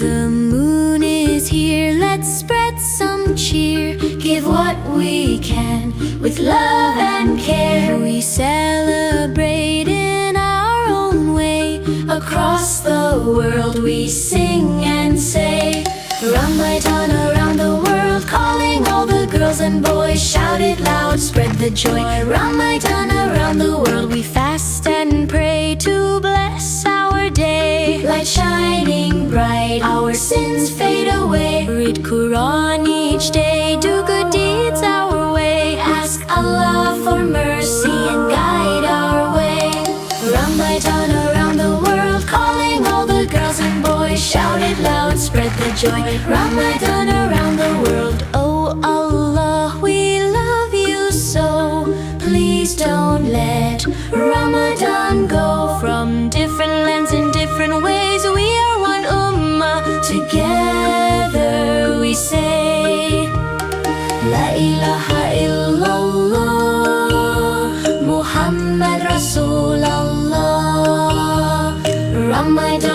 The moon is here, let's spread some cheer. Give what we can with love and care. We celebrate in our own way. Across the world we sing and say, Ramadan around the world, calling all the girls and boys. Shout it loud, spread the joy. Ramadan around the world, we fast and pray to bless our day. Light shining bright, our sins fade away. Read Quran each day, do good deeds our way. Ask Allah for mercy and guide our way. Ramadan around the world, calling all the girls and boys. Shout it loud, spread the joy. Ramadan around the world. Oh Allah, we love you so. Please don't let Ramadan go. From different lands in different ways, we are one Ummah. Together we say, La ilaha illallah, Muhammad Rasulullah. Ramadan